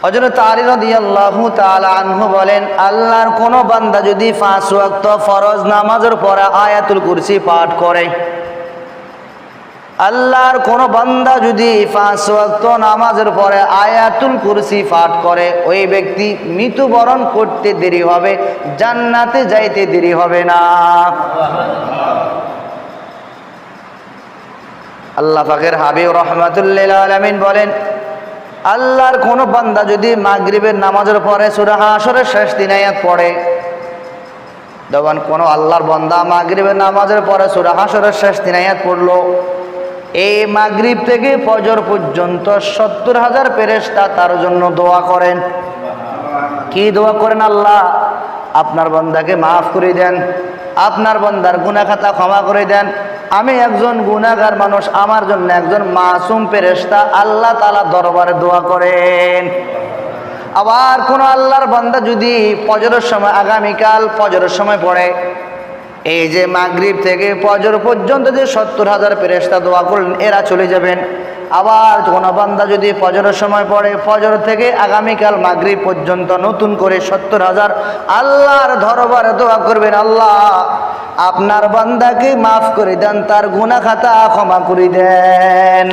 হযরত আলী রাদিয়াল্লাহু তাআলা আনহু বলেন, আল্লাহর কোন বান্দা যদি 5 ওয়াক্ত ফরজ নামাজের পরে আয়াতুল কুরসি পাঠ করে, আল্লাহর কোন বান্দা যদি 5 ওয়াক্ত নামাজের পরে আয়াতুল কুরসি পাঠ করে, ওই ব্যক্তি মৃত্যুবরণ করতে দেরি হবে, জান্নাতে যাইতে দেরি হবে না। আল্লাহ পাকের হাবিব রাহমাতুল লিল আলামিন বলেন, আল্লাহর কোন বান্দা যদি মাগরিবের নামাজের পরে সূরা হাশরের শেষ 3 আয়াত পড়ে, যখন কোন আল্লাহর বান্দা মাগরিবের নামাজের পরে সূরা হাশরের শেষ 3 আয়াত পড়লো, এই মাগরিব থেকে ফজর পর্যন্ত 70,000 ফেরেশতা তার জন্য দোয়া করেন। কি দোয়া করেন? আল্লাহ আপনার বান্দাকে মাফ করে দেন, আপনার বান্দার গুনাহ খাতা ক্ষমা করে দেন। আমি একজন গুনাহগার মানুষ, আমার জন্য একজন মাসুম ফেরেশতা আল্লাহ তাআলা দরবারে দোয়া করেন। আবার কোন আল্লাহর বান্দা যদি ফজরের সময়, আগামীকাল ফজরের সময় পড়ে, এই যে মাগরিব থেকে ফজর পর্যন্ত যে 70,000 ফেরেশতা দোয়া করলেন, এরা চলে যাবেন। আবার কোন বান্দা যদি ফজরের সময় পড়ে, ফজর থেকে আগামীকাল মাগরিব পর্যন্ত নতুন করে 70,000 আল্লাহর দরবারে দোয়া করবেন, আল্লাহ আপনার বান্দাকে মাফ করে দেন, তার গুনাহ খাতা ক্ষমা করে দেন।